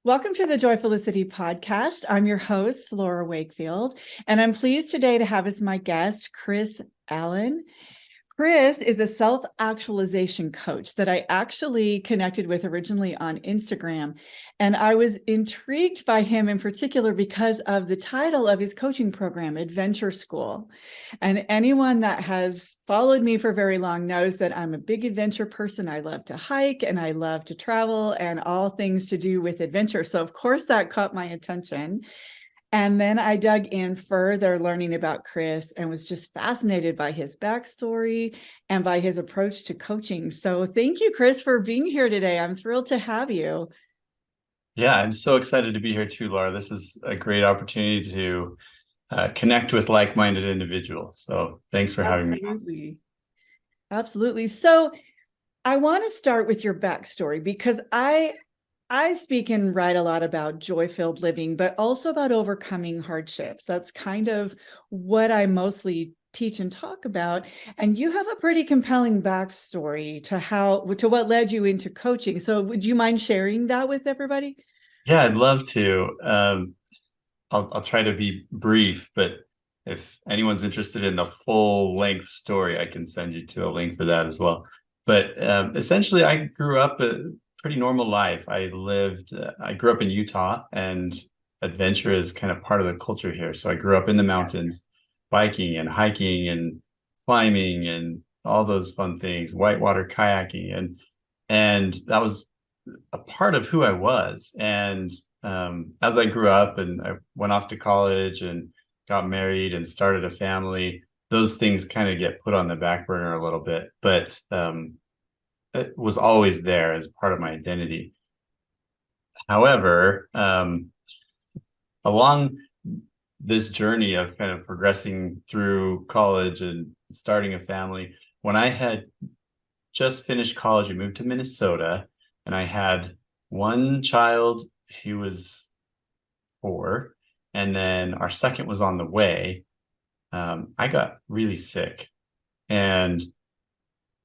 Welcome to the Joyfulicity podcast. I'm your host, Laura Wakefield, and I'm pleased today to have as my guest Chris Allen. Chris is a self-actualization coach that I actually connected with originally on Instagram. And I was intrigued by him in particular because of the title of his coaching program, Adventure School. And anyone that has followed me for very long knows that I'm a big adventure person. I love to hike and I love to travel and all things to do with adventure. So of course that caught my attention. And then I dug in further, learning about Chris, and was just fascinated by his backstory and by his approach to coaching. So thank you, Chris, for being here today. I'm thrilled to have you. Yeah, I'm so excited to be here too, Laura. This is a great opportunity to connect with like-minded individuals. So thanks for having me. Absolutely. Absolutely. So I want to start with your backstory because I speak and write a lot about joy-filled living, but also about overcoming hardships. That's kind of what I mostly teach and talk about. And you have a pretty compelling backstory to what led you into coaching. So would you mind sharing that with everybody? Yeah, I'd love to. I'll try to be brief, but if anyone's interested in the full length story, I can send you to a link for that as well. But essentially, I grew up a pretty normal life. I grew up in Utah, and adventure is kind of part of the culture here. So I grew up in the mountains, biking and hiking and climbing and all those fun things, whitewater kayaking, and that was a part of who I was. And as I grew up and I went off to college and got married and started a family, those things kind of get put on the back burner a little bit, but it was always there as part of my identity. However, along this journey of kind of progressing through college and starting a family, when I had just finished college, we moved to Minnesota, and I had one child who was 4, and then our second was on the way. I got really sick, and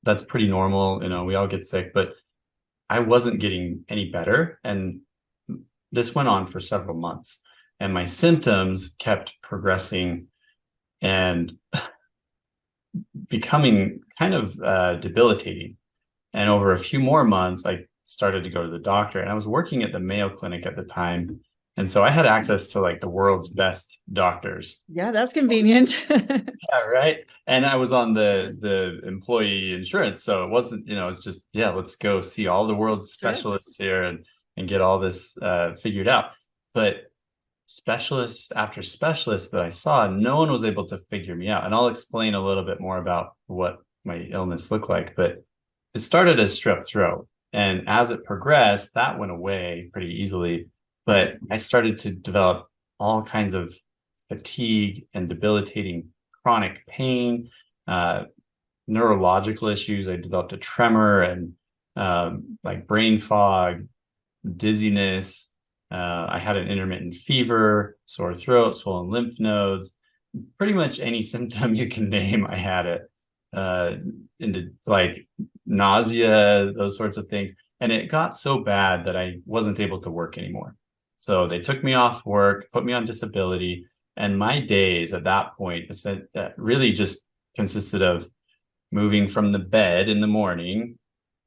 that's pretty normal. You know, we all get sick, but I wasn't getting any better. And this went on for several months, and my symptoms kept progressing and becoming kind of debilitating. And over a few more months, I started to go to the doctor, and I was working at the Mayo Clinic at the time. And so I had access to like the world's best doctors. Yeah, that's convenient. Yeah, right. And I was on the employee insurance. So it wasn't, it's just, yeah, let's go see all the world's Sure. specialists here and get all this figured out. But specialist after specialist that I saw, no one was able to figure me out. And I'll explain a little bit more about what my illness looked like. But it started as strep throat. And as it progressed, that went away pretty easily. But I started to develop all kinds of fatigue and debilitating chronic pain, uh, neurological issues. I developed a tremor and like brain fog, dizziness. I had an intermittent fever, sore throat, swollen lymph nodes, pretty much any symptom you can name, I had it. Uh, into like nausea, those sorts of things. And it got so bad that I wasn't able to work anymore. So they took me off work, put me on disability, and my days at that point really just consisted of moving from the bed in the morning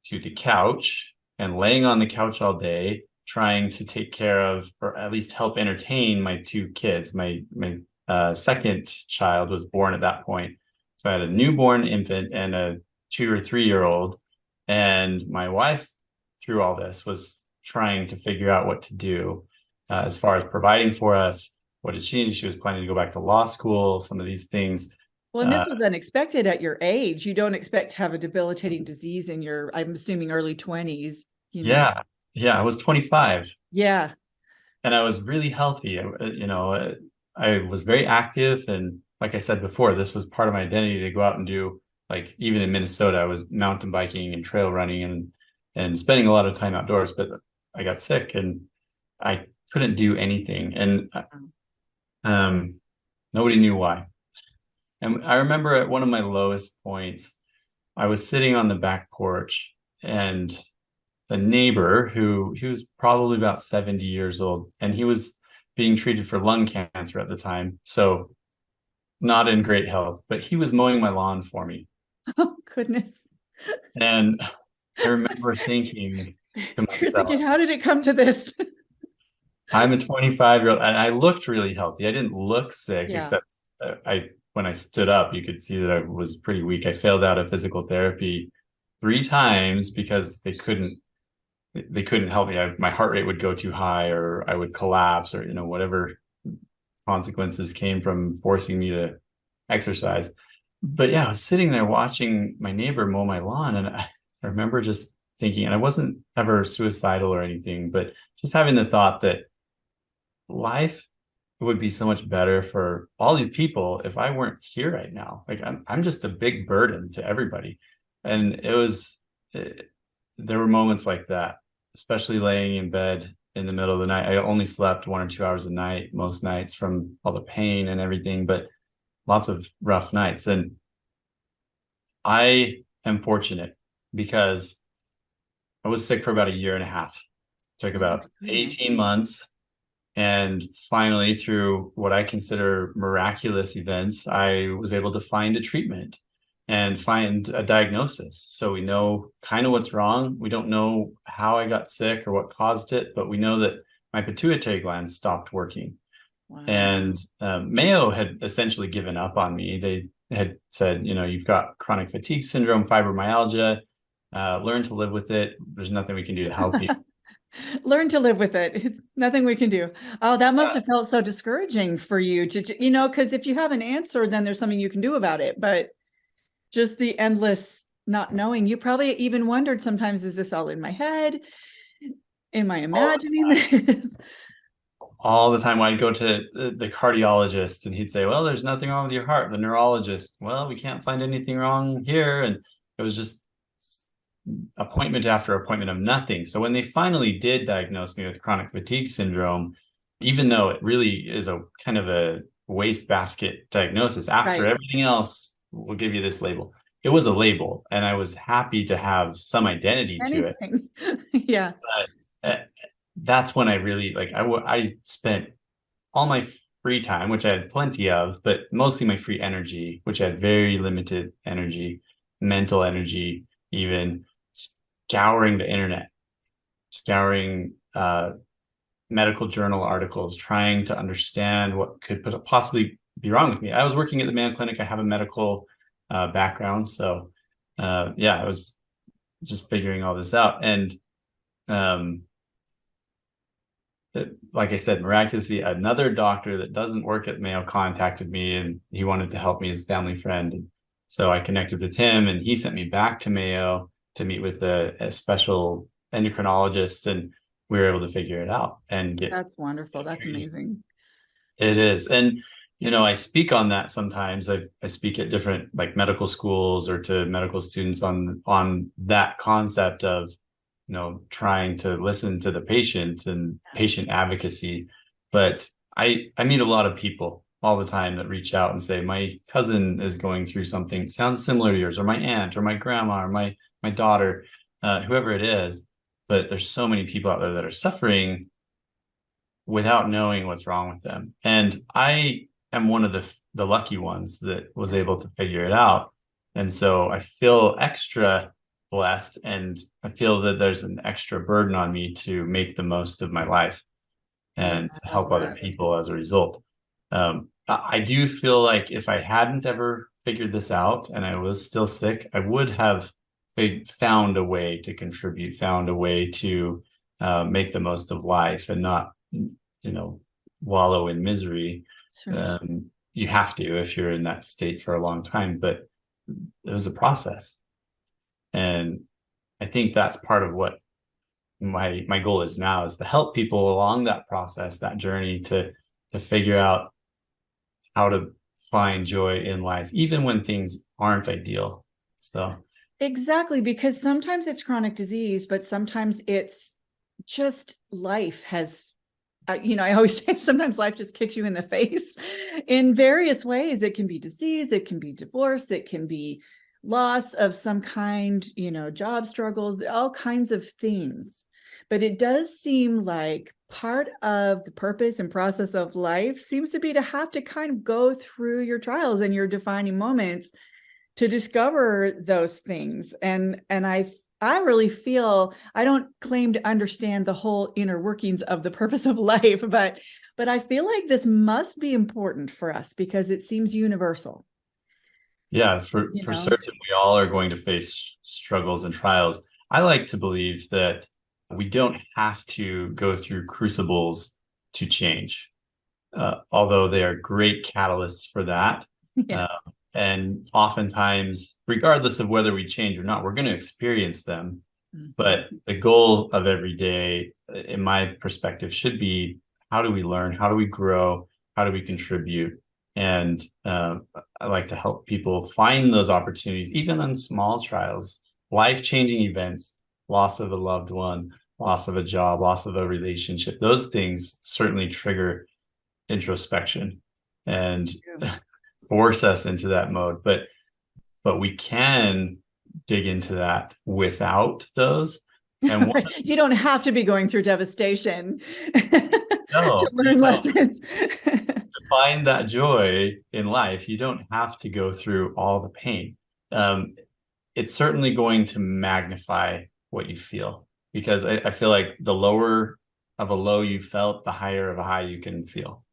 to the couch and laying on the couch all day, trying to take care of or at least help entertain my 2 kids. My second child was born at that point. So I had a newborn infant and a 2 or 3 year old. And my wife, through all this, was trying to figure out what to do as far as providing for us. What did she need? She was planning to go back to law school, some of these things. Well, and this Uh, was unexpected at your age. You don't expect to have a debilitating disease in your, I'm assuming, early 20s, you know. yeah, yeah, I was 25 Yeah. and I was really healthy. I was very active. And like I said before, this was part of my identity to go out and do, like, even in Minnesota, I was mountain biking and trail running and spending a lot of time outdoors. But I got sick and I couldn't do anything. And um, nobody knew why. And I remember at one of my lowest points, I was sitting on the back porch and a neighbor who he was probably about 70 years old, and he was being treated for lung cancer at the time. So not in great health, but he was mowing my lawn for me. Oh, goodness. And I remember thinking to You're thinking, myself, how did it come to this? I'm a 25-year-old and I looked really healthy. I didn't look sick, Yeah. except when I stood up, you could see that I was pretty weak. I failed out of physical therapy 3 times because they couldn't help me. My heart rate would go too high, or I would collapse, or whatever consequences came from forcing me to exercise. But yeah, I was sitting there watching my neighbor mow my lawn, and I remember just thinking, and I wasn't ever suicidal or anything, but just having the thought that life would be so much better for all these people if I weren't here right now. Like I'm just a big burden to everybody. And there were moments like that, especially laying in bed in the middle of the night. I only slept 1 or 2 hours a night most nights from all the pain and everything, but lots of rough nights. And I am fortunate because I was sick for about a year and a half. It took Oh my about goodness. 18 months. And finally, through what I consider miraculous events, I was able to find a treatment and find a diagnosis. So we know kind of what's wrong. We don't know how I got sick or what caused it, but we know that my pituitary gland stopped working. Wow. And Mayo had essentially given up on me. They had said, you've got chronic fatigue syndrome, fibromyalgia, learn to live with it. There's nothing we can do to help you. Learn to live with it. It's nothing we can do. Oh, that must have felt so discouraging for you because if you have an answer, then there's something you can do about it. But just the endless not knowing, you probably even wondered sometimes, is this all in my head? Am I All imagining this? all the time when I'd go to the cardiologist and he'd say, well, there's nothing wrong with your heart. The neurologist, well, we can't find anything wrong here. And it was just appointment after appointment of nothing. So when they finally did diagnose me with chronic fatigue syndrome, even though it really is a kind of a wastebasket diagnosis, after Right. everything else, we'll give you this label. It was a label, and I was happy to have some identity to it. Anything. Yeah. But that's when I really I spent all my free time, which I had plenty of, but mostly my free energy, which I had very limited energy, mental energy, even scouring the internet, scouring medical journal articles, trying to understand what could possibly be wrong with me. I was working at the Mayo Clinic. I have a medical background. So I was just figuring all this out. And um, like I said, miraculously, another doctor that doesn't work at Mayo contacted me, and he wanted to help me as a family friend. And so I connected with him, and he sent me back to Mayo to meet with a special endocrinologist, and we were able to figure it out and That's wonderful. get That's treated. amazing. It is. And, I speak on that sometimes. I speak at different like medical schools or to medical students on that concept of, trying to listen to the patient and patient advocacy. But I meet a lot of people all the time that reach out and say, my cousin is going through something sounds similar to yours, or my aunt, or my grandma, or my daughter, whoever it is. But there's so many people out there that are suffering without knowing what's wrong with them. And I am one of the lucky ones that was able to figure it out. And so I feel extra blessed, and I feel that there's an extra burden on me to make the most of my life Yeah, and to I love help other that. people as a result. I do feel like if I hadn't ever figured this out and I was still sick, I would have found a way to contribute, found a way to make the most of life and not, wallow in misery. Sure. You have to if you're in that state for a long time, but it was a process. And I think that's part of what my goal is now, is to help people along that process, that journey to figure out how to find joy in life, even when things aren't ideal. So Exactly, because sometimes it's chronic disease, but sometimes it's just life has, I always say sometimes life just kicks you in the face in various ways. It can be disease, it can be divorce, it can be loss of some kind, job struggles, all kinds of things. But it does seem like part of the purpose and process of life seems to be to have to kind of go through your trials and your defining moments to discover those things. And I really feel, I don't claim to understand the whole inner workings of the purpose of life, but I feel like this must be important for us because it seems universal. Yeah, for certain, we all are going to face struggles and trials. I like to believe that we don't have to go through crucibles to change, although they are great catalysts for that. Yeah. And oftentimes, regardless of whether we change or not, we're going to experience them. But the goal of every day, in my perspective, should be how do we learn? How do we grow? How do we contribute? And I like to help people find those opportunities, even on small trials, life-changing events, loss of a loved one, loss of a job, loss of a relationship. Those things certainly trigger introspection and force us into that mode. But we can dig into that without those. And right. You don't have to be going through devastation to learn lessons. To find that joy in life, you don't have to go through all the pain. It's certainly going to magnify what you feel, because I feel like the lower of a low you felt, the higher of a high you can feel.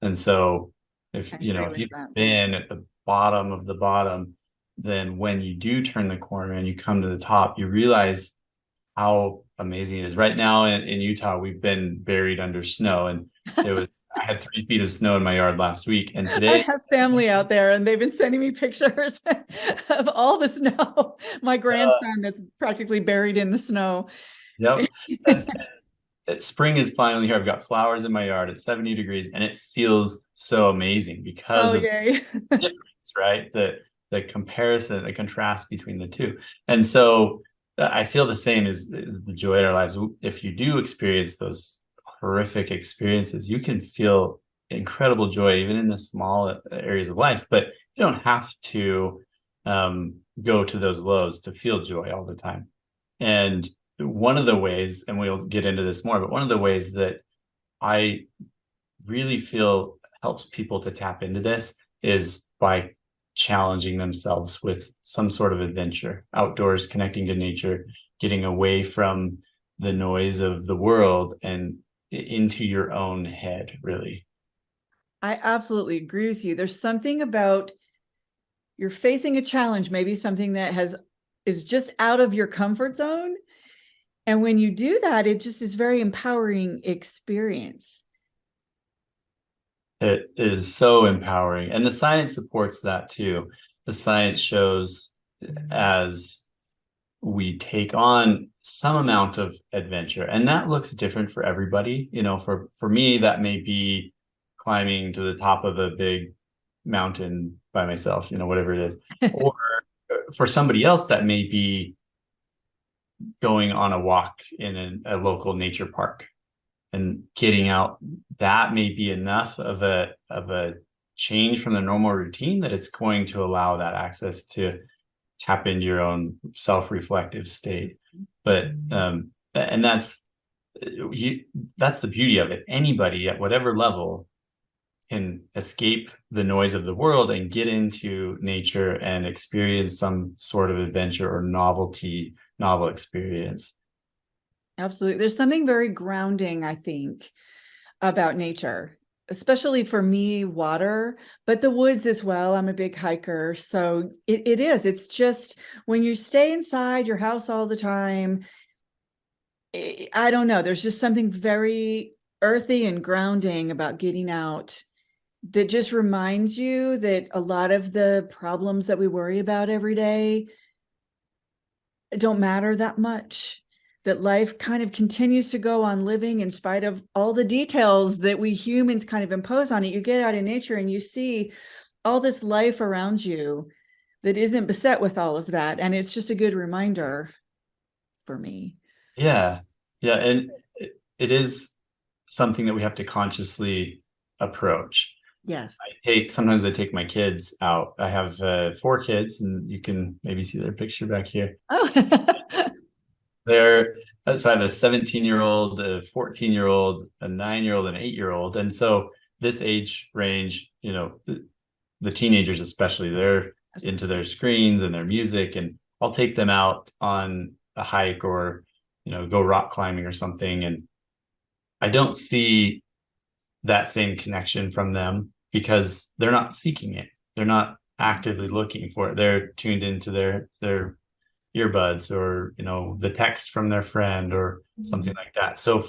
And so if you've been at the bottom of the bottom, then when you do turn the corner and you come to the top, you realize how amazing it is. Right now in Utah, we've been buried under snow, and I had 3 feet of snow in my yard last week. And today I have family out there and they've been sending me pictures of all the snow. My grandson that's practically buried in the snow. Yep. Spring is finally here. I've got flowers in my yard. It's 70 degrees and it feels so amazing because of the difference, right? The comparison, the contrast between the two. And so I feel the same is the joy in our lives. If you do experience those horrific experiences, you can feel incredible joy even in the small areas of life, but you don't have to go to those lows to feel joy all the time. And one of the ways, and we'll get into this more, but one of the ways that I really feel helps people to tap into this is by challenging themselves with some sort of adventure outdoors, connecting to nature, getting away from the noise of the world and into your own head, really. I absolutely agree with you. There's something about you're facing a challenge, maybe something that is just out of your comfort zone. And when you do that, it just is very empowering experience. It is so empowering. And the science supports that too. The science shows as we take on some amount of adventure, and that looks different for everybody. For me, that may be climbing to the top of a big mountain by myself, whatever it is. Or for somebody else, that may be going on a walk in a local nature park and getting out. That may be enough of a change from the normal routine that it's going to allow that access to tap into your own self-reflective state. But and that's the beauty of it. Anybody at whatever level can escape the noise of the world and get into nature and experience some sort of adventure or novel experience. Absolutely. There's something very grounding, I think, about nature, especially for me, water, but the woods as well. I'm a big hiker. So it's just when you stay inside your house all the time, I don't know. There's just something very earthy and grounding about getting out that just reminds you that a lot of the problems that we worry about every day don't matter that much, that life kind of continues to go on living in spite of all the details that we humans kind of impose on it. You get out in nature and you see all this life around you that isn't beset with all of that. And it's just a good reminder for me. Yeah. And it is something that we have to consciously approach. Yes. Sometimes I take my kids out. I have 4 kids, and you can maybe see their picture back here. Oh. They're so I have a 17-year-old, a 14-year-old, a 9-year-old, and an 8-year-old. And so this age range, the teenagers especially, they're into their screens and their music, and I'll take them out on a hike or go rock climbing or something, and I don't see that same connection from them because they're not seeking it. They're not actively looking for it. They're tuned into their earbuds or the text from their friend or something like that. So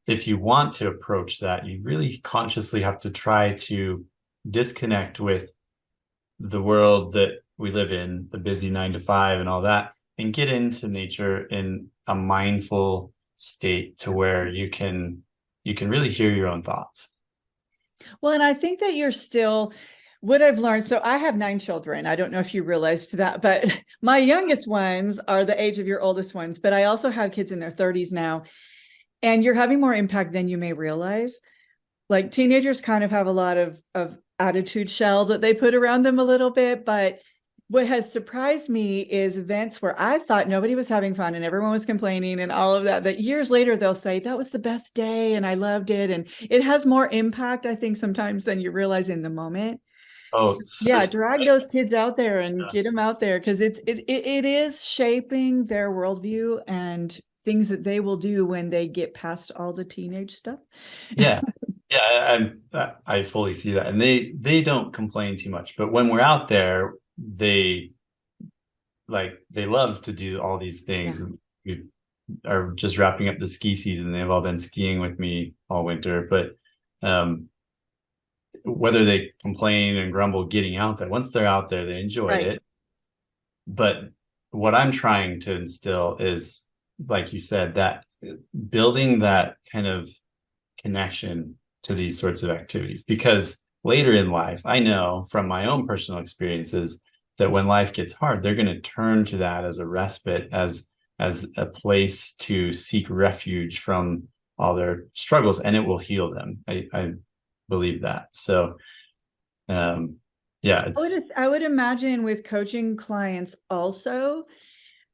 if you want to approach that, you really consciously have to try to disconnect with the world that we live in, the busy 9 to 5 and all that, and get into nature in a mindful state to where you can really hear your own thoughts. Well, and I think that you're still, what I've learned, so I have 9 children. I don't know if you realized that, but my youngest ones are the age of your oldest ones, but I also have kids in their 30s now, and you're having more impact than you may realize. Like teenagers kind of have a lot of attitude shell that they put around them a little bit, but what has surprised me is events where I thought nobody was having fun and everyone was complaining and all of that, but years later they'll say that was the best day and I loved it. And it has more impact, I think, sometimes than you realize in the moment. Oh, Yeah, drag those kids out there and get them out there, because it is shaping their worldview and things that they will do when they get past all the teenage stuff. Yeah. I fully see that. And they don't complain too much, but when we're out there, they love to do all these things. Yeah. We are just wrapping up the ski season. They've all been skiing with me all winter, but whether they complain and grumble getting out there, once they're out there, they enjoy it. But what I'm trying to instill is, like you said, that building that kind of connection to these sorts of activities, because later in life, I know from my own personal experiences that when life gets hard, they're going to turn to that as a respite, as a place to seek refuge from all their struggles, and it will heal them. I believe that. So yeah, I would imagine with coaching clients also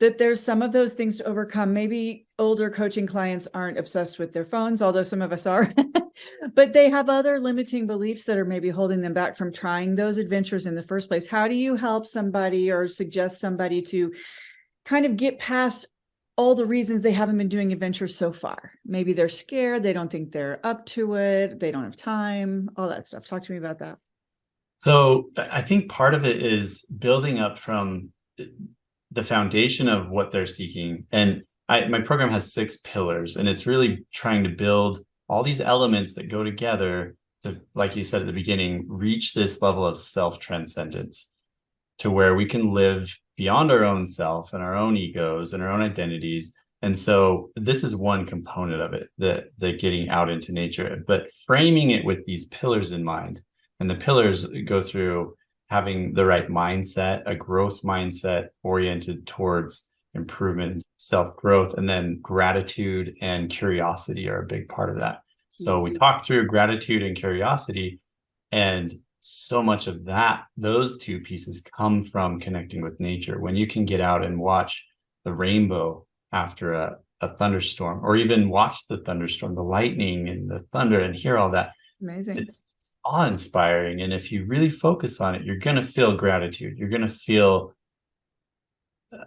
that there's some of those things to overcome. Maybe older coaching clients aren't obsessed with their phones, although some of us are, but they have other limiting beliefs that are maybe holding them back from trying those adventures in the first place. How do you help somebody or suggest somebody to kind of get past all the reasons they haven't been doing adventures so far? Maybe they're scared, they don't think they're up to it, they don't have time, all that stuff. Talk to me about that. So I think part of it is building up from the foundation of what they're seeking. And my program has 6 pillars, and it's really trying to build all these elements that go together to, like you said at the beginning, reach this level of self-transcendence to where we can live beyond our own self and our own egos and our own identities. And so this is one component of it, the getting out into nature, but framing it with these pillars in mind. And the pillars go through having the right mindset, a growth mindset oriented towards improvement and self-growth, and then gratitude and curiosity are a big part of that. So we talk through gratitude and curiosity, and so much of that, those 2 pieces come from connecting with nature. When you can get out and watch the rainbow after a thunderstorm, or even watch the thunderstorm, the lightning and the thunder, and hear all that. Amazing. It's awe-inspiring. And if you really focus on it, you're going to feel gratitude. You're going to feel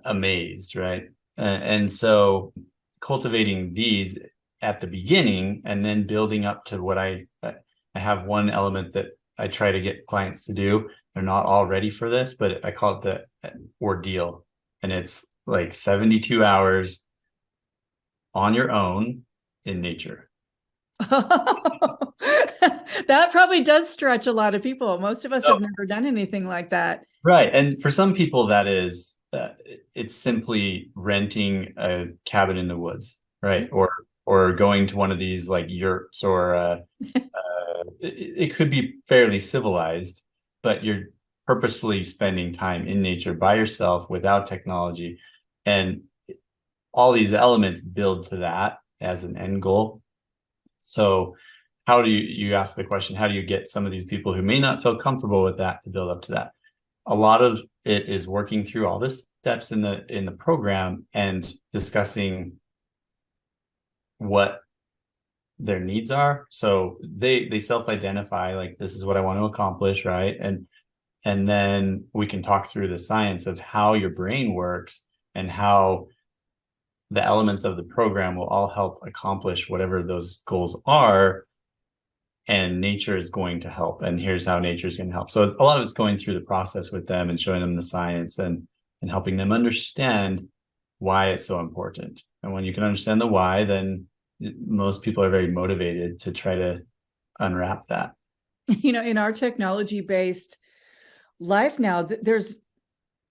amazed, right? And so cultivating these at the beginning and then building up to what I have one element that I try to get clients to do. They're not all ready for this, but I call it the ordeal. And it's like 72 hours on your own in nature. That probably does stretch a lot of people. Most of us have never done anything like that. Right. And for some people, that is, it's simply renting a cabin in the woods, right? Or going to one of these like yurts, or it could be fairly civilized, but you're purposefully spending time in nature by yourself without technology. And all these elements build to that as an end goal. So how do you ask the question, how do you get some of these people who may not feel comfortable with that to build up to that? A lot of it is working through all the steps in the program and discussing what their needs are. So they self-identify, like, this is what I want to accomplish, right? And then we can talk through the science of how your brain works and how the elements of the program will all help accomplish whatever those goals are. And nature is going to help. And here's how nature is going to help. So a lot of it's going through the process with them and showing them the science and helping them understand why it's so important. And when you can understand the why, then most people are very motivated to try to unwrap that. In our technology-based life now, there's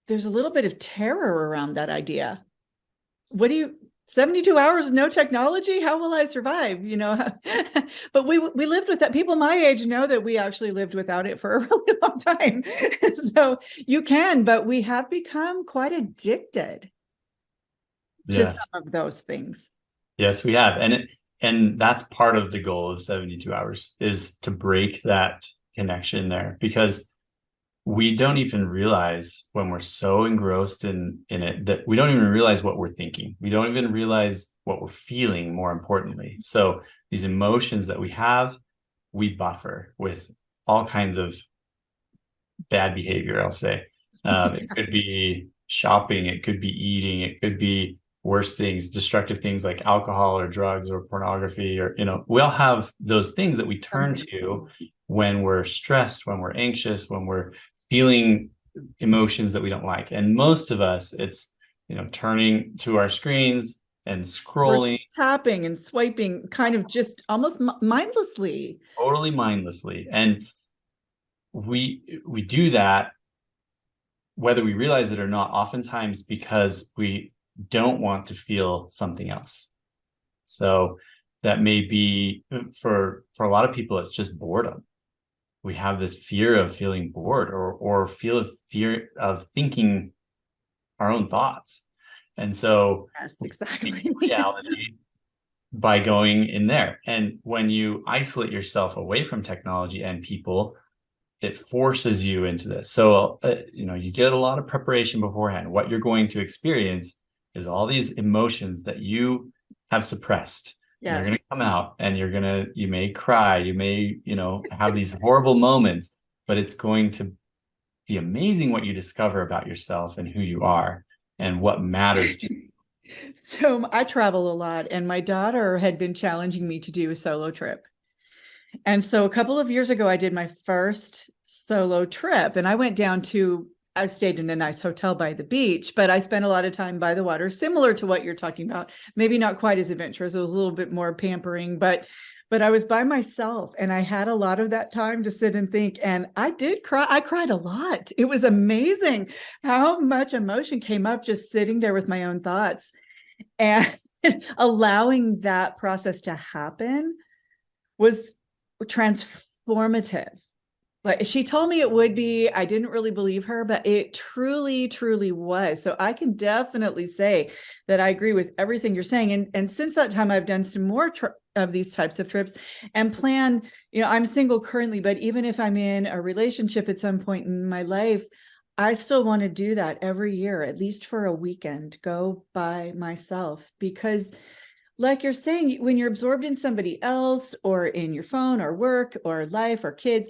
a little bit of terror around that idea. 72 hours with no technology? How will I survive? But we lived with that. People my age know that we actually lived without it for a really long time. So you can, but we have become quite addicted to some of those things. Yes, we have. And that's part of the goal of 72 hours, is to break that connection there, because we don't even realize, when we're so engrossed in it, that we don't even realize what we're thinking. We don't even realize what we're feeling, more importantly. So these emotions that we have, we buffer with all kinds of bad behavior, I'll say. It could be shopping, it could be eating, it could be worse things, destructive things like alcohol or drugs or pornography, or, we all have those things that we turn to when we're stressed, when we're anxious, when we're feeling emotions that we don't like. And most of us, it's, turning to our screens and scrolling, tapping and swiping, kind of just almost mindlessly. Totally mindlessly. And we do that whether we realize it or not, oftentimes because we don't want to feel something else. So that may be, for a lot of people, it's just boredom. We have this fear of feeling bored, or fear of thinking our own thoughts. And so, yes, exactly. Reality by going in there. And when you isolate yourself away from technology and people, it forces you into this. So, you get a lot of preparation beforehand. What you're going to experience is all these emotions that you have suppressed. Yes. They're going to come out, and you may cry, you may, have these horrible moments, but it's going to be amazing what you discover about yourself and who you are and what matters to you. So I travel a lot, and my daughter had been challenging me to do a solo trip. And so a couple of years ago, I did my first solo trip, and I stayed in a nice hotel by the beach, but I spent a lot of time by the water, similar to what you're talking about. Maybe not quite as adventurous. It was a little bit more pampering, but I was by myself, and I had a lot of that time to sit and think. And I did cry. I cried a lot. It was amazing how much emotion came up just sitting there with my own thoughts, and allowing that process to happen was transformative. Like, she told me it would be. I didn't really believe her, but it truly, truly was. So I can definitely say that I agree with everything you're saying. And since that time, I've done some more of these types of trips and plan, I'm single currently, but even if I'm in a relationship at some point in my life, I still want to do that every year, at least for a weekend, go by myself. Because like you're saying, when you're absorbed in somebody else, or in your phone or work or life or kids,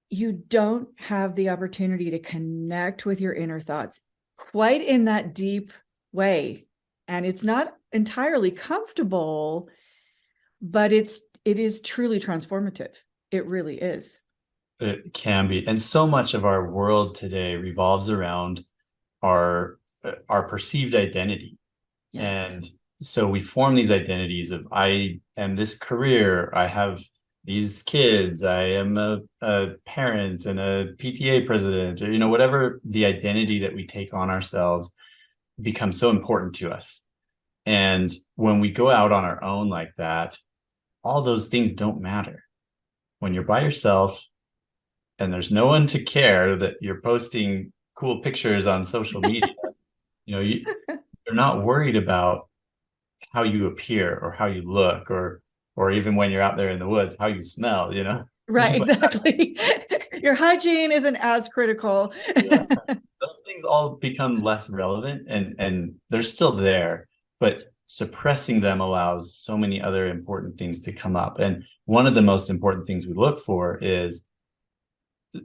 you don't have the opportunity to connect with your inner thoughts quite in that deep way. And it's not entirely comfortable, but it is truly transformative. It really is. It can be. And so much of our world today revolves around our perceived identity. Yes. And so we form these identities of, I am this career, I have these kids, I am a parent and a PTA president, or, whatever the identity that we take on ourselves becomes so important to us. And when we go out on our own like that, all those things don't matter. When you're by yourself and there's no one to care that you're posting cool pictures on social media, you're not worried about how you appear or how you look, or or even when you're out there in the woods, how you smell, Right, But exactly. Your hygiene isn't as critical. yeah, those things all become less relevant, and they're still there, but suppressing them allows so many other important things to come up. And one of the most important things we look for is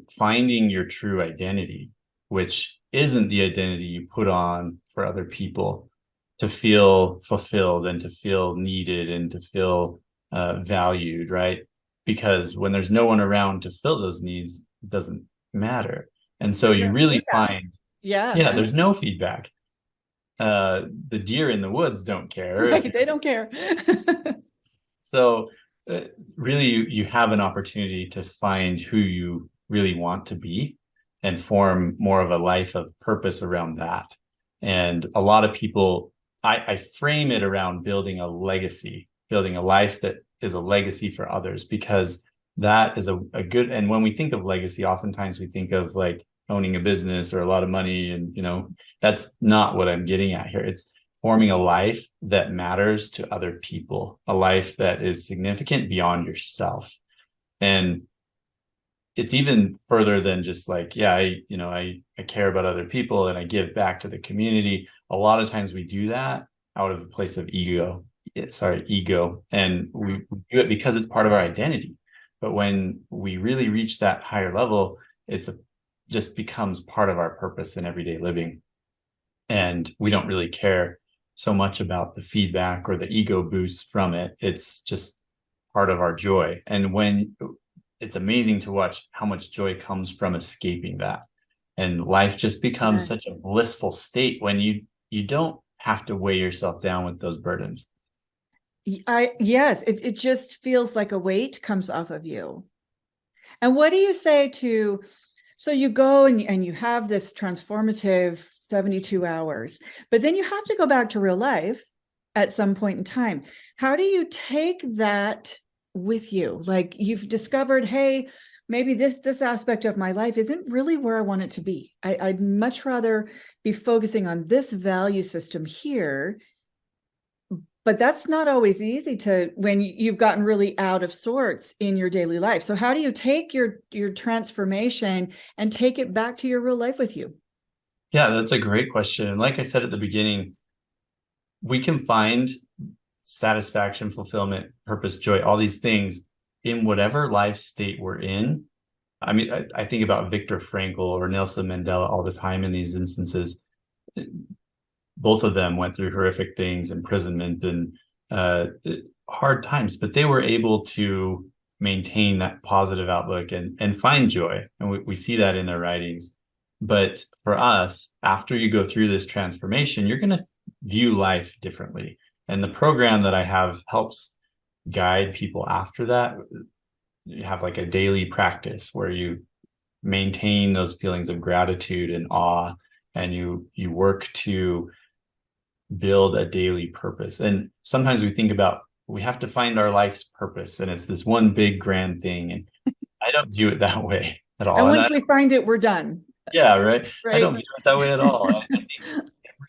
finding your true identity, which isn't the identity you put on for other people to feel fulfilled and to feel needed and to feel valued, right? Because when there's no one around to fill those needs, it doesn't matter. And so you really find, Yeah. yeah, there's no feedback. The deer in the woods don't care if Right. They don't care. so really you have an opportunity to find who you really want to be and form more of a life of purpose around that. And a lot of people, I frame it around building a legacy, building a life that is a legacy for others, because that is a good, and when we think of legacy, oftentimes we think of like owning a business or a lot of money. And, that's not what I'm getting at here. It's forming a life that matters to other people, a life that is significant beyond yourself. And it's even further than just like, yeah, I care about other people and I give back to the community. A lot of times we do that out of a place of ego. And we do it because it's part of our identity. But when we really reach that higher level, just becomes part of our purpose in everyday living. And we don't really care so much about the feedback or the ego boost from it. It's just part of our joy. And when it's amazing to watch how much joy comes from escaping that. And life just becomes such a blissful state when you don't have to weigh yourself down with those burdens. Yes, it just feels like a weight comes off of you. And what do you say to, so you go and you have this transformative 72 hours, but then you have to go back to real life at some point in time. How do you take that with you? Like you've discovered, hey, maybe this aspect of my life isn't really where I want it to be. I'd much rather be focusing on this value system here. But that's not always easy when you've gotten really out of sorts in your daily life. So how do you take your transformation and take it back to your real life with you? Yeah, that's a great question. And like I said at the beginning, we can find satisfaction, fulfillment, purpose, joy, all these things in whatever life state we're in. I mean, I think about Viktor Frankl or Nelson Mandela all the time in these instances. Both of them went through horrific things, imprisonment and hard times, but they were able to maintain that positive outlook and find joy. And we see that in their writings. But for us, after you go through this transformation, you're going to view life differently. And the program that I have helps guide people after that. You have like a daily practice where you maintain those feelings of gratitude and awe, and you work to build a daily purpose. And sometimes we have to find our life's purpose, and it's this one big grand thing. And I don't view it that way at all. And once we find it, we're done. Yeah, right. Right. I don't view it that way at all. I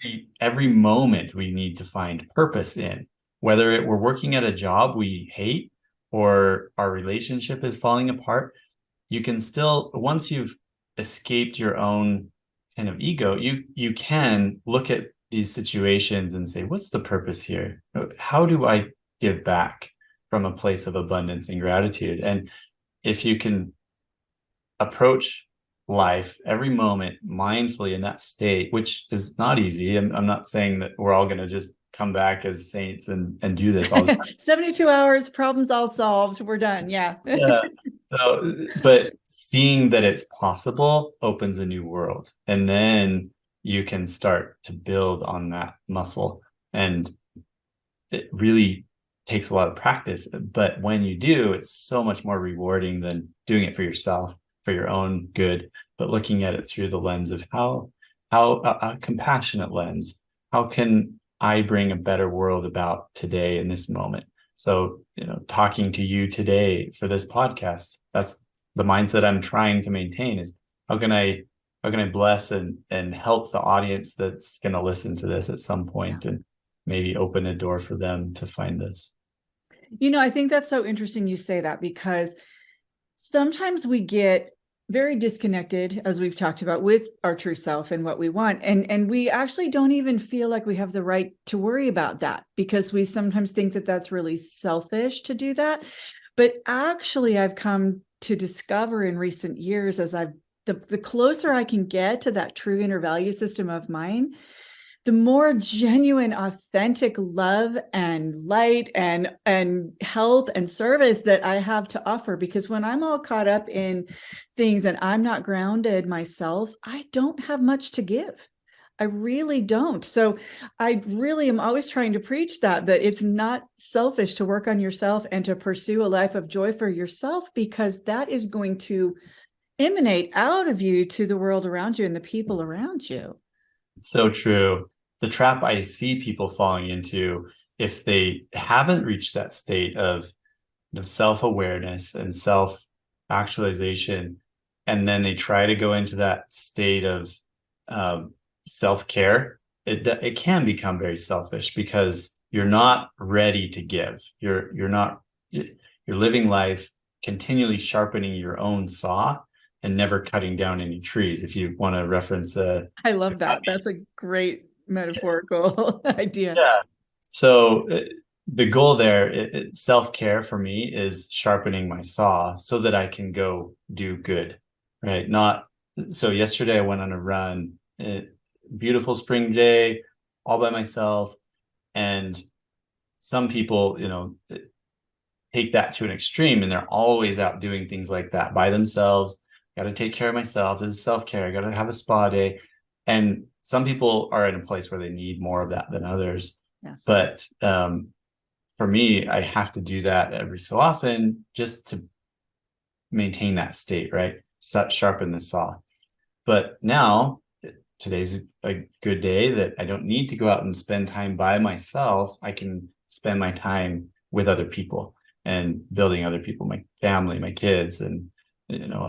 think every moment we need to find purpose in, whether we're working at a job we hate or our relationship is falling apart. You can still, once you've escaped your own kind of ego, you can look at these situations and say, what's the purpose here? How do I give back from a place of abundance and gratitude? And if you can approach life every moment mindfully in that state, which is not easy. I'm not saying that we're all going to just come back as saints and do this all the time. 72 hours, problems all solved. We're done. Yeah. Yeah. So, but seeing that it's possible opens a new world. And then you can start to build on that muscle. And it really takes a lot of practice. But when you do, it's so much more rewarding than doing it for yourself, for your own good, but looking at it through the lens of how a compassionate lens. How can I bring a better world about today in this moment? So, talking to you today for this podcast, that's the mindset I'm trying to maintain, is how can I bless and help the audience that's going to listen to this at some point, and maybe open a door for them to find this. I think that's so interesting you say that, because sometimes we get very disconnected, as we've talked about, with our true self and what we want. And we actually don't even feel like we have the right to worry about that, because we sometimes think that that's really selfish to do that. But actually, I've come to discover in recent years, as the closer I can get to that true inner value system of mine, the more genuine, authentic love and light and help and service that I have to offer. Because when I'm all caught up in things and I'm not grounded myself, I don't have much to give. I really don't. So I really am always trying to preach that it's not selfish to work on yourself and to pursue a life of joy for yourself, because that is going to emanate out of you to the world around you and the people around you. So true. The trap I see people falling into, if they haven't reached that state of self-awareness and self-actualization, and then they try to go into that state of self-care, it can become very selfish, because you're not ready to give. You're living life continually sharpening your own saw and never cutting down any trees. If you want to reference I love that. That's a great metaphorical idea. Yeah. So the goal there, self-care for me, is sharpening my saw so that I can go do good, right? Not so. Yesterday I went on a run, beautiful spring day, all by myself, and some people, take that to an extreme, and they're always out doing things like that by themselves. Got to take care of myself. This is self-care. I got to have a spa day. And some people are in a place where they need more of that than others. Yes. But for me, I have to do that every so often just to maintain that state, right? Sharpen the saw. But now, today's a good day that I don't need to go out and spend time by myself. I can spend my time with other people and building other people, my family, my kids, and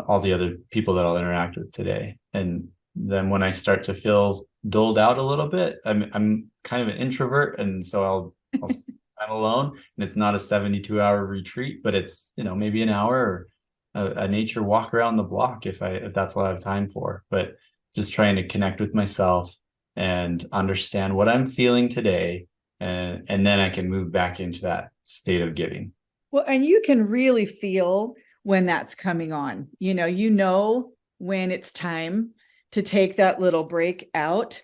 all the other people that I'll interact with today. And then when I start to feel doled out a little bit, I'm kind of an introvert, and so I'll spend time alone. And it's not a 72-hour retreat, but it's maybe an hour, or a nature walk around the block if that's what I have time for. But just trying to connect with myself and understand what I'm feeling today, and then I can move back into that state of giving. Well, and you can really feel when that's coming on. When it's time to take that little break out.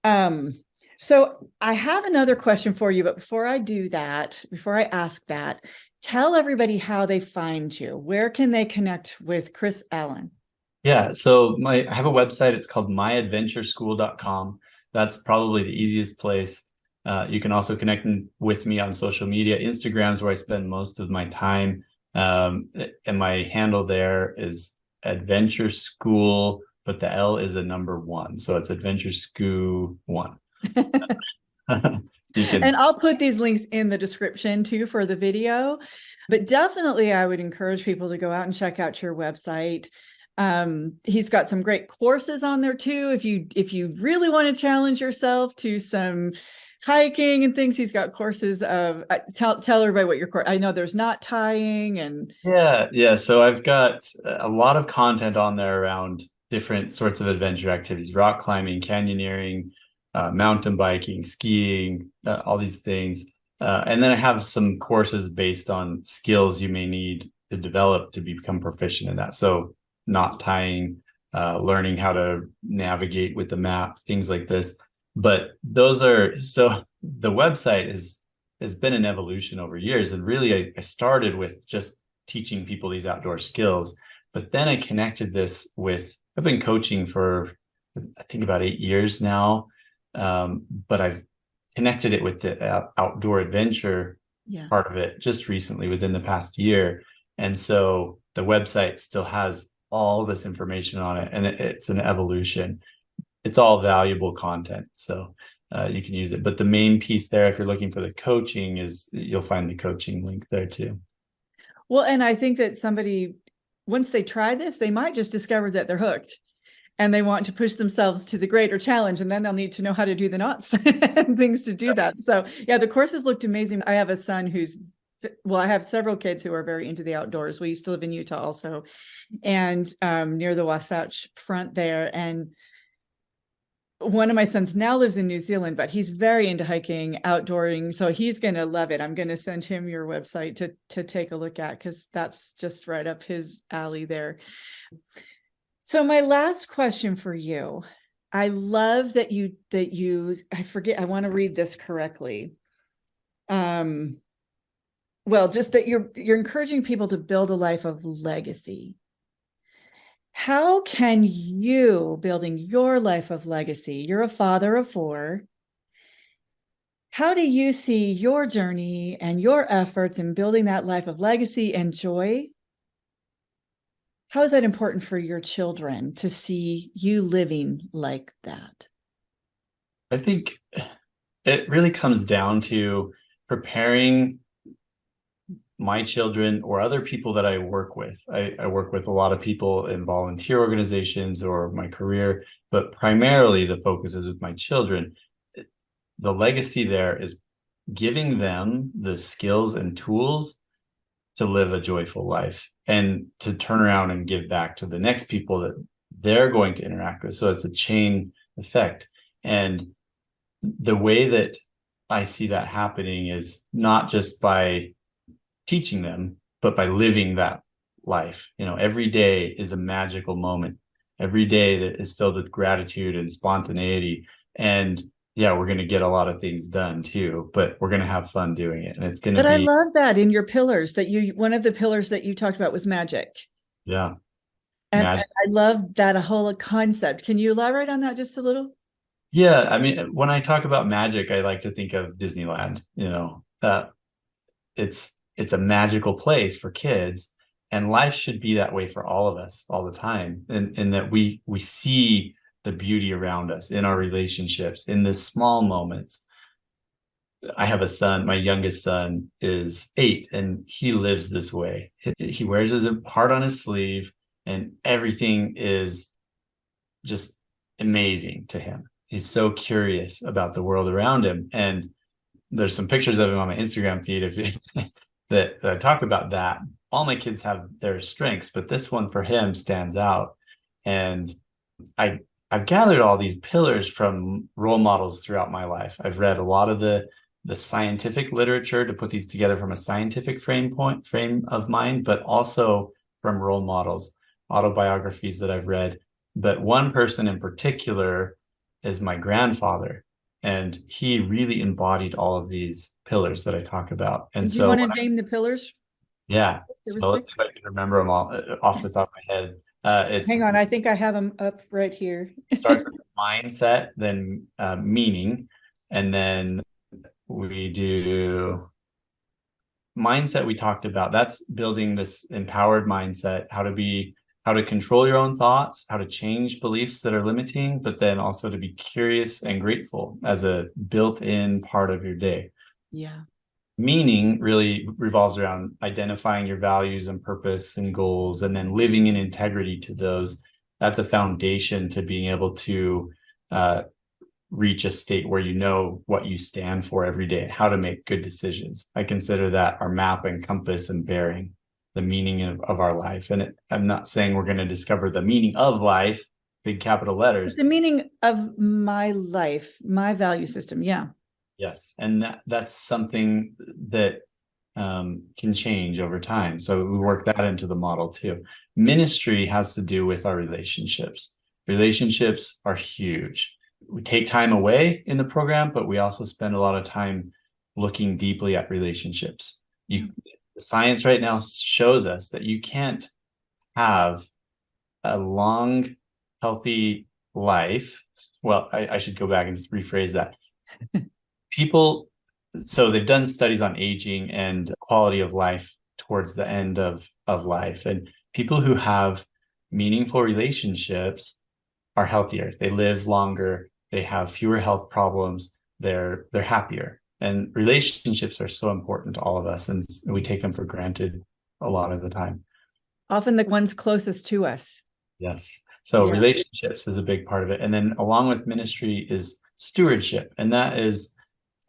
So I have another question for you, but before I ask that, tell everybody how they find you. Where can they connect with Chris Allen? Yeah, so I have a website. It's called myadventureschool.com. That's probably the easiest place. You can also connect with me on social media. Instagram's where I spend most of my time. And my handle there is Adventure School, but the L is a number 1. So it's Adventure School 1. And I'll put these links in the description too for the video. But definitely I would encourage people to go out and check out your website. He's got some great courses on there too. If you really want to challenge yourself to some hiking and things, he's got courses of tell everybody what your course. I know there's knot tying and yeah. So I've got a lot of content on there around different sorts of adventure activities: rock climbing, canyoneering, mountain biking, skiing, all these things. And then I have some courses based on skills you may need to develop to become proficient in that. So knot tying, learning how to navigate with the map, things like this. But so the website has been an evolution over years. And really, I started with just teaching people these outdoor skills. But then I connected this with, I've been coaching for, I think, about 8 years now. But I've connected it with the outdoor adventure part of it just recently, within the past year. And so the website still has all this information on it, and it's an evolution. It's all valuable content, so you can use it. But the main piece there, if you're looking for the coaching, is you'll find the coaching link there too. Well, and I think that somebody, once they try this, they might just discover that they're hooked and they want to push themselves to the greater challenge. And then they'll need to know how to do the knots and things to do that. So yeah, the courses looked amazing. I have a son who's well, I have several kids who are very into the outdoors. We used to live in Utah also, and near the Wasatch Front there. And one of my sons now lives in New Zealand, but he's very into hiking, outdooring. So he's going to love it. I'm going to send him your website to take a look at, because that's just right up his alley there. So my last question for you, I love that you, I forget, I want to read this correctly. Well, just that you're encouraging people to build a life of legacy. How can you, building your life of legacy, you're a father of 4. How do you see your journey and your efforts in building that life of legacy and joy? How is that important for your children to see you living like that? I think it really comes down to preparing my children or other people that I work with. I work with a lot of people in volunteer organizations or my career, but primarily the focus is with my children. The legacy there is giving them the skills and tools to live a joyful life and to turn around and give back to the next people that they're going to interact with. So it's a chain effect. And the way that I see that happening is not just by teaching them, but by living that life. Every day is a magical moment. Every day that is filled with gratitude and spontaneity. And yeah, we're going to get a lot of things done too, but we're going to have fun doing it. And it's going to But I be, love that in your pillars that one of the pillars that you talked about was magic. yeah, And magic. I love that whole concept. Can you elaborate on that just a little? Yeah. I mean, when I talk about magic, I like to think of Disneyland, it's a magical place for kids, and life should be that way for all of us all the time. And that we see the beauty around us in our relationships, in the small moments. I have a son, my youngest son is 8, and he lives this way. He wears his heart on his sleeve, and everything is just amazing to him. He's so curious about the world around him. And there's some pictures of him on my Instagram feed if you, that talk about that. All my kids have their strengths, but this one for him stands out. And I've gathered all these pillars from role models throughout my life. I've read a lot of the scientific literature to put these together from a scientific frame of mind, but also from role models, autobiographies that I've read. But one person in particular is my grandfather, and he really embodied all of these pillars that I talk about. And Do you want to name the pillars? yeah, so let's see if I can remember them all off the top of my head. Hang on, I think I have them up right here. Starts with mindset, then meaning, and then we do mindset. We talked about that's building this empowered mindset, how to control your own thoughts, how to change beliefs that are limiting, but then also to be curious and grateful as a built-in part of your day. Yeah. Meaning really revolves around identifying your values and purpose and goals, and then living in integrity to those. That's a foundation to being able to reach a state where you know what you stand for every day and how to make good decisions. I consider that our map and compass and bearing, the meaning of our life. And I'm not saying we're going to discover the meaning of life, big capital letters. The meaning of my life, my value system. Yeah. Yes. And that's something that can change over time. So we work that into the model too. Ministry has to do with our relationships. Relationships are huge. We take time away in the program, but we also spend a lot of time looking deeply at relationships. Science right now shows us that you can't have a long, healthy life. Well, I should go back and rephrase that. So they've done studies on aging and quality of life towards the end of life. And people who have meaningful relationships are healthier. They live longer. They have fewer health problems. They're happier. And relationships are so important to all of us, and we take them for granted a lot of the time. Often the ones closest to us. Yes. So relationships is a big part of it. And then along with ministry is stewardship. And that is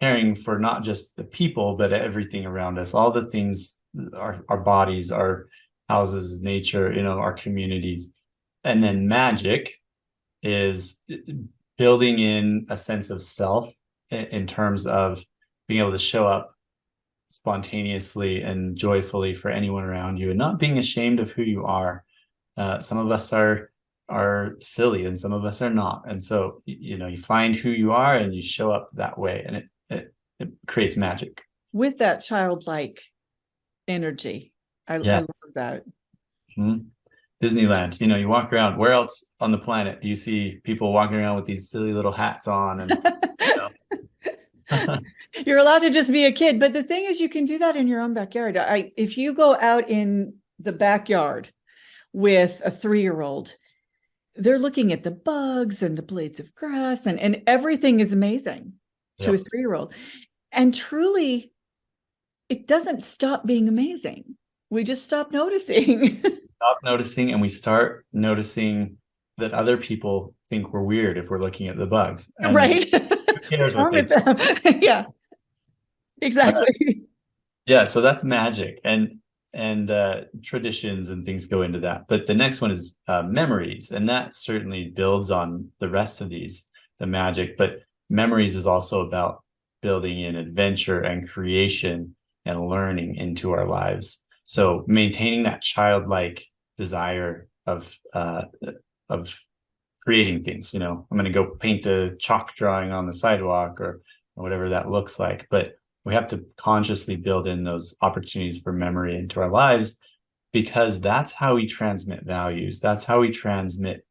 caring for not just the people, but everything around us, all the things, our bodies, our houses, nature, our communities. And then magic is building in a sense of self in terms of being able to show up spontaneously and joyfully for anyone around you and not being ashamed of who you are. Some of us are silly and some of us are not. And so, you find who you are and you show up that way, and it creates magic. With that childlike energy. I love that. Mm-hmm. Disneyland, you walk around. Where else on the planet do you see people walking around with these silly little hats on? And you're allowed to just be a kid. But the thing is, you can do that in your own backyard. If you go out in the backyard with a 3-year-old, they're looking at the bugs and the blades of grass, and everything is amazing to a 3-year-old. And truly, it doesn't stop being amazing. We just stop noticing. And we start noticing that other people think we're weird if we're looking at the bugs. And right. What's wrong with them? Yeah, exactly. So that's magic, and traditions and things go into that. But the next one is memories, and that certainly builds on the rest of these, the magic. But memories is also about building in adventure and creation and learning into our lives. So maintaining that childlike desire of creating things. I'm going to go paint a chalk drawing on the sidewalk or whatever that looks like. But we have to consciously build in those opportunities for memory into our lives, because that's how we transmit values. That's how we transmit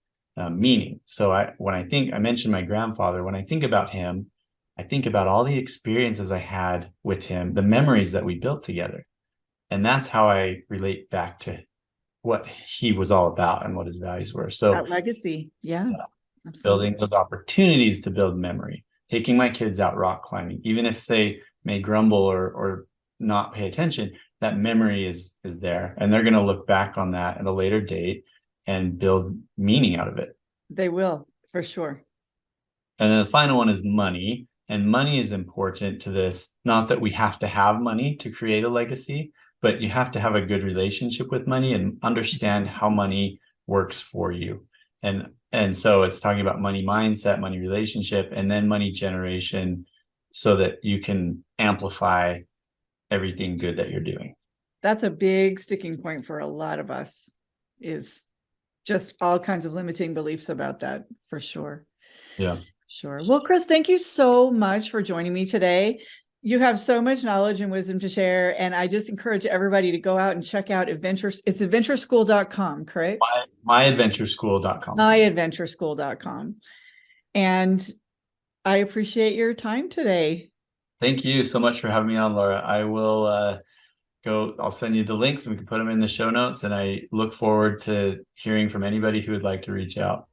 meaning. So I mentioned my grandfather. When I think about him, I think about all the experiences I had with him, the memories that we built together. And that's how I relate back to what he was all about and what his values were. So that legacy. Yeah. Building those opportunities to build memory, taking my kids out rock climbing, even if they may grumble or not pay attention, that memory is there. And they're going to look back on that at a later date and build meaning out of it. They will, for sure. And then the final one is money. And money is important to this. Not that we have to have money to create a legacy, but you have to have a good relationship with money and understand how money works for you. And so it's talking about money mindset, money relationship, and then money generation, so that you can amplify everything good that you're doing. That's a big sticking point for a lot of us, is just all kinds of limiting beliefs about that, for sure. Yeah. Sure. Well, Chris, thank you so much for joining me today. You have so much knowledge and wisdom to share. And I just encourage everybody to go out and check out It's adventureschool.com, correct? myadventureschool.com. myadventureschool.com. And I appreciate your time today. Thank you so much for having me on, Laura. I will I'll send you the links and we can put them in the show notes. And I look forward to hearing from anybody who would like to reach out.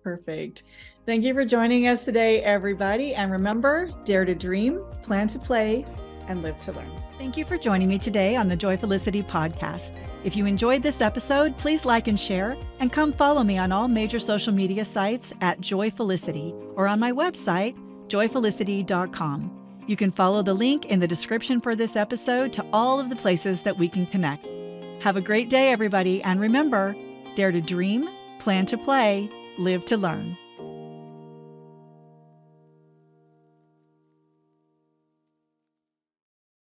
Perfect. Thank you for joining us today, everybody. And remember, dare to dream, plan to play, and live to learn. Thank you for joining me today on the Joyfulicity podcast. If you enjoyed this episode, please like and share, and come follow me on all major social media sites at Joyfulicity or on my website, joyfulicity.com. You can follow the link in the description for this episode to all of the places that we can connect. Have a great day, everybody. And remember, dare to dream, plan to play, live to learn.